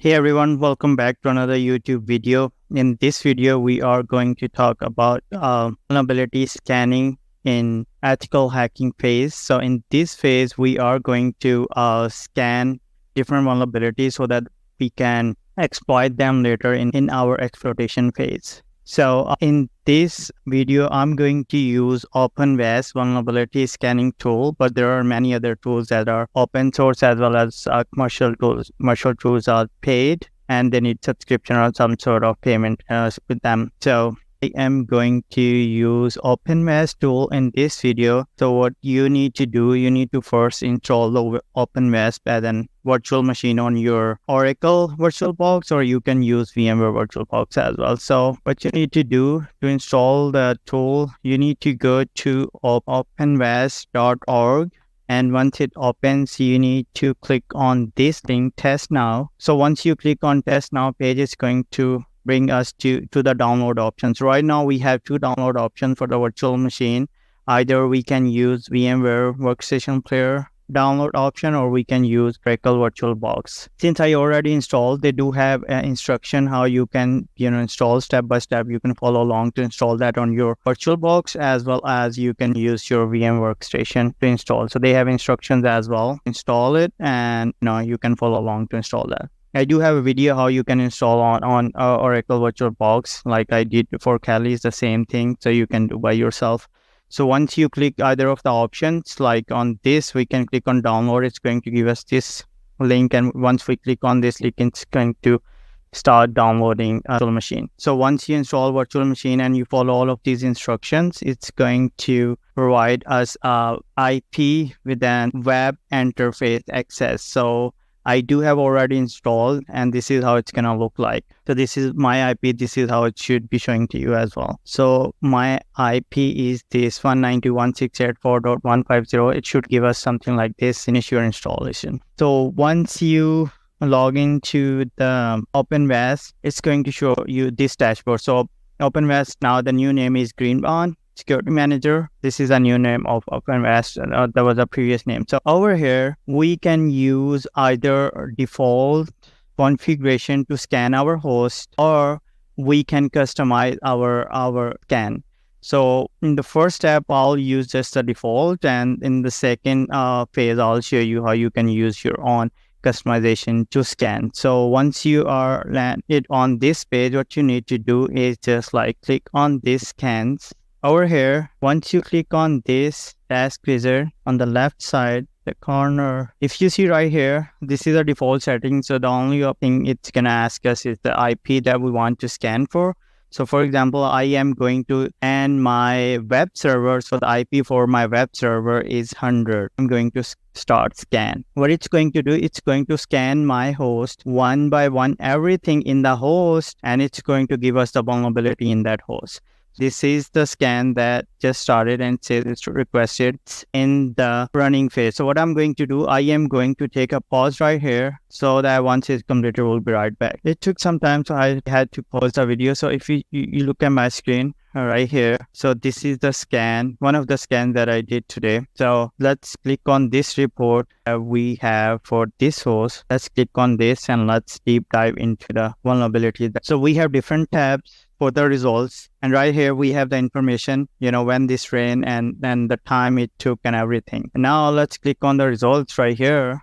Hey everyone, welcome back to another YouTube video. In this video, we are going to talk about vulnerability scanning in ethical hacking phase. So in this phase, we are going to scan different vulnerabilities so that we can exploit them later in our exploitation phase. So in this video, I'm going to use OpenVAS vulnerability scanning tool, but there are many other tools that are open source as well as commercial tools. Commercial tools are paid and they need subscription or some sort of payment with them. So I am going to use OpenVAS tool in this video. So what you need to do, you need to first install the OpenVAS as an virtual machine on your Oracle VirtualBox, or you can use VMware VirtualBox as well. So what you need to do to install the tool, you need to go to openvas.org. And once it opens, you need to click on this link, Test Now. So once you click on Test Now page, it's going to bring us to the download options. Right now, we have two download options for the virtual machine. Either we can use VMware Workstation Player download option, or we can use Oracle VirtualBox. Since I already installed, they do have an instruction how you can install step by step. You can follow along to install that on your VirtualBox, as well as you can use your VM workstation to install. So they have instructions as well. Install it, and you can follow along to install that. I do have a video how you can install on Oracle VirtualBox, like I did for Kali. It's the same thing, so you can do by yourself. So once you click either of the options, like on this, we can click on download. It's going to give us this link, and once we click on this link, it's going to start downloading virtual machine. So once you install virtual machine and you follow all of these instructions, it's going to provide us a IP with an web interface access. So I do have already installed, and this is how it's going to look like. So this is my IP. This is how it should be showing to you as well. So my IP is this 192.168.4.150. It should give us something like this. Finish your installation. So once you log into the OpenVAS, it's going to show you this dashboard. So OpenVAS, now the new name is Greenbaum Security Manager. This is a new name of OpenVAS. That was a previous name. So over here, we can use either default configuration to scan our host, or we can customize our scan. So in the first step, I'll use just the default, and in the second phase, I'll show you how you can use your own customization to scan. So once you are landed on this page, what you need to do is just click on this scans. Over here, once you click on this task wizard on the left side, the corner, if you see right here, this is a default setting. So the only thing it's going to ask us is the IP that we want to scan for. So for example, I am going to scan my web server. So the IP for my web server is 100. I'm going to start scan. What it's going to do, it's going to scan my host one by one, everything in the host, and it's going to give us the vulnerability in that host. This is the scan that just started and says it's requested in the running phase. So what I'm going to do, I am going to take a pause right here so that once it's completed, we'll be right back. It took some time, so I had to pause the video. So if you look at my screen right here, so this is the scan, one of the scans that I did today. So let's click on this report we have for this host. Let's click on this and let's deep dive into the vulnerability. So we have different tabs for the results, and right here we have the information, when this ran and then the time it took and everything. Now let's click on the results right here.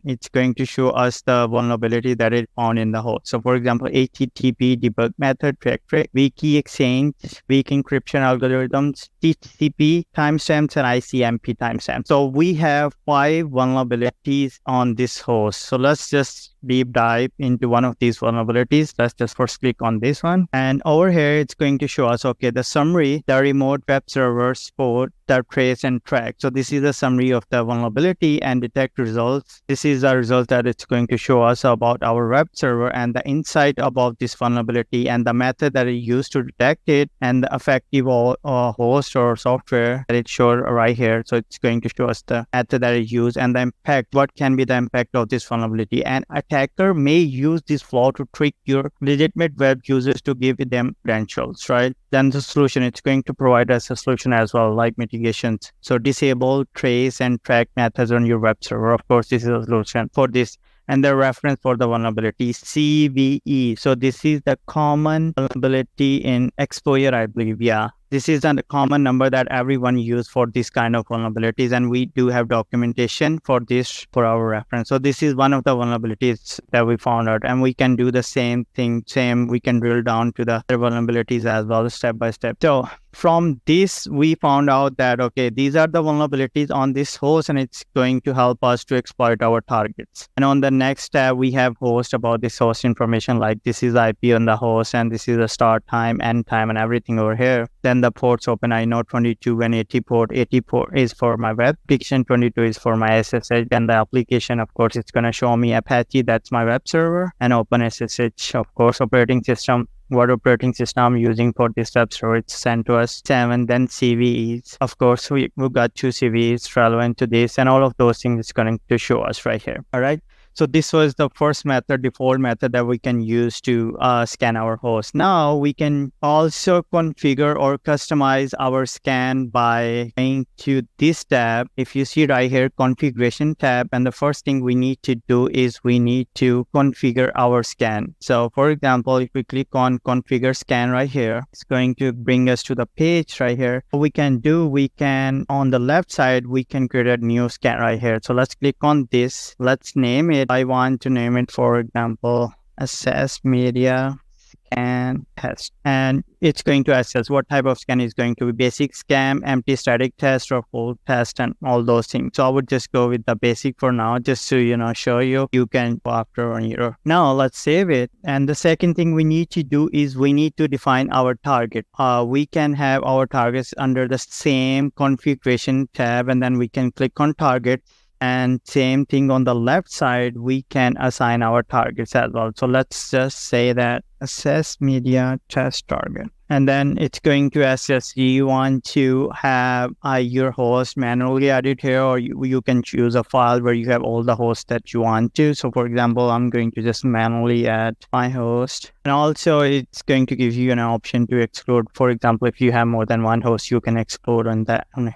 It's going to show us the vulnerability that it found in the host. So for example, HTTP debug method, track, weak key exchange, weak encryption algorithms, TCP timestamps, and ICMP timestamps. So we have 5 vulnerabilities on this host. So let's just deep dive into one of these vulnerabilities. Let's just first click on this one. And over here, it's going to show us, okay, the summary, the remote web server support, the trace and track. So this is the summary of the vulnerability and detect results. This is the result that it's going to show us about our web server and the insight about this vulnerability and the method that it used to detect it and the effective host or software that it showed right here. So it's going to show us the method that it used and the impact, what can be the impact of this vulnerability. And attacker may use this flaw to trick your legitimate web users to give them credentials, right? Then the solution, it's going to provide us a solution as well, like mitigations. So disable, trace, and track methods on your web server. Of course, this is a solution for this and the reference for the vulnerability CVE. So this is the common vulnerability in exposure, I believe. Yeah. This is a common number that everyone use for this kind of vulnerabilities, and we do have documentation for this for our reference. So this is one of the vulnerabilities that we found out, and we can do the same thing. We can drill down to the other vulnerabilities as well, step by step. So from this, we found out that, okay, these are the vulnerabilities on this host, and it's going to help us to exploit our targets. And on the next tab, we have host about this host information, like this is IP on the host, and this is the start time, end time, and everything over here. Then the ports open, I know 22 and 80 port. 80 port is for my web application, 22 is for my SSH, and the application, of course, it's going to show me Apache, that's my web server, and OpenSSH, of course, operating system. What operating system I'm using for this web server, it's sent to us 7. Then CVEs, of course, we've got 2 CVEs relevant to this, and all of those things is going to show us right here. All right. So this was the first method, default method that we can use to scan our host. Now we can also configure or customize our scan by going to this tab. If you see right here, configuration tab, and the first thing we need to do is we need to configure our scan. So for example, if we click on configure scan right here, it's going to bring us to the page right here. What we can do, we can, on the left side, we can create a new scan right here. So let's click on this. Let's name it. I want to name it, for example, assess media scan test, and it's going to assess what type of scan is going to be basic scam, empty static test, or full test, and all those things. So I would just go with the basic for now, just to show you. You can go after on your. Now let's save it. And the second thing we need to do is we need to define our target. We can have our targets under the same configuration tab, and then we can click on target. And same thing on the left side, we can assign our targets as well. So let's just say that assess media test target. And then it's going to assess, do you want to have your host manually added here, or you can choose a file where you have all the hosts that you want to. So for example, I'm going to just manually add my host. And also it's going to give you an option to exclude. For example, if you have more than one host, you can exclude on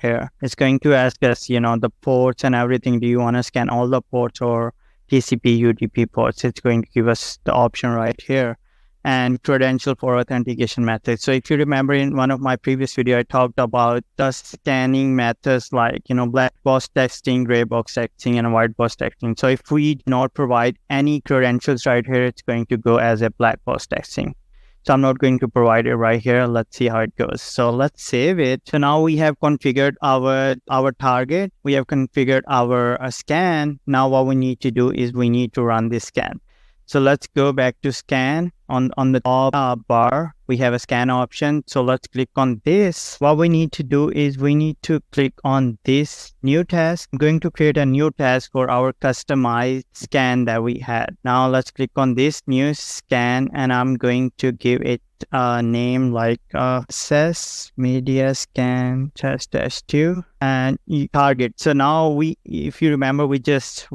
here. It's going to ask us, the ports and everything. Do you want to scan all the ports or TCP, UDP ports? It's going to give us the option right here. And credential for authentication methods. So if you remember, in one of my previous video, I talked about the scanning methods like, black box texting, gray box texting, and white box texting. So if we do not provide any credentials right here, it's going to go as a black box texting. So I'm not going to provide it right here. Let's see how it goes. So let's save it. So now we have configured our target. We have configured our scan. Now what we need to do is we need to run this scan. So let's go back to scan. On the top bar, we have a scan option. So let's click on this. What we need to do is we need to click on this new task. I'm going to create a new task for our customized scan that we had. Now let's click on this new scan, and I'm going to give it a name like assess media scan test -2 and target. So now if you remember, we just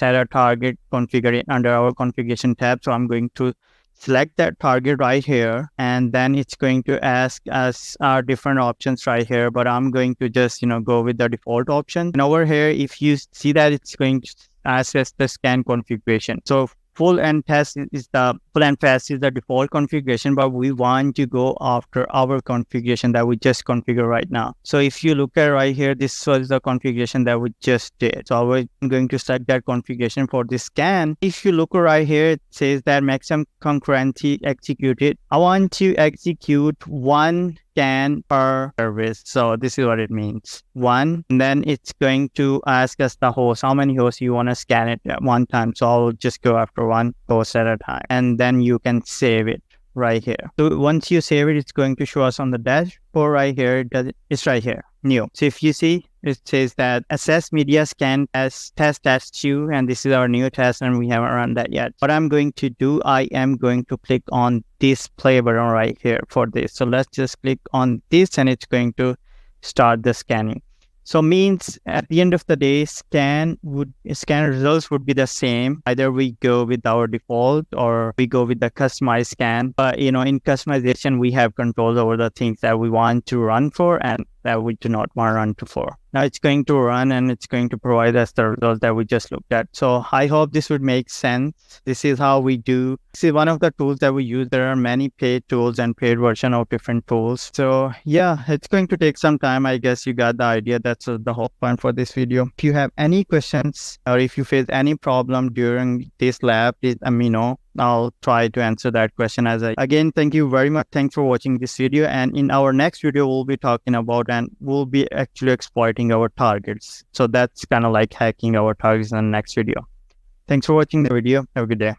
had a target configured under our configuration tab. So I'm going to select that target right here, and then it's going to ask us our different options right here, but I'm going to just go with the default option. And over here, if you see that, it's going to ask us the scan configuration. So full and fast is the default configuration, but we want to go after our configuration that we just configured right now. So if you look at right here, this was the configuration that we just did. So I'm going to select that configuration for this scan. If you look right here, it says that maximum concurrency executed. I want to execute one scan per service. So this is what it means. One, and then it's going to ask us the host, how many hosts you want to scan it at one time. So I'll just go after one host at a time, and then you can save it right here. So once you save it, it's going to show us on the dashboard right here. It's right here, new. So if you see, it says that assess media scan as test -2, and this is our new test, and we haven't run that yet. What I'm going to do, I am going to click on this play button right here for this. So let's just click on this, and it's going to start the scanning. So means at the end of the day, scan results would be the same. Either we go with our default or we go with the customized scan. But in customization, we have controls over the things that we want to run for, and that we do not want to run to for. Now it's going to run and it's going to provide us the results that we just looked at. So I hope this would make sense. This is how we do. This is one of the tools that we use. There are many paid tools and paid version of different tools. So yeah, it's going to take some time. I guess you got the idea. That's the whole point for this video. If you have any questions or if you face any problem during this lab, please let me know. I'll try to answer that question again, thank you very much. Thanks for watching this video. And in our next video, we'll be talking about and we'll be actually exploiting our targets. So that's kind of like hacking our targets in the next video. Thanks for watching the video. Have a good day.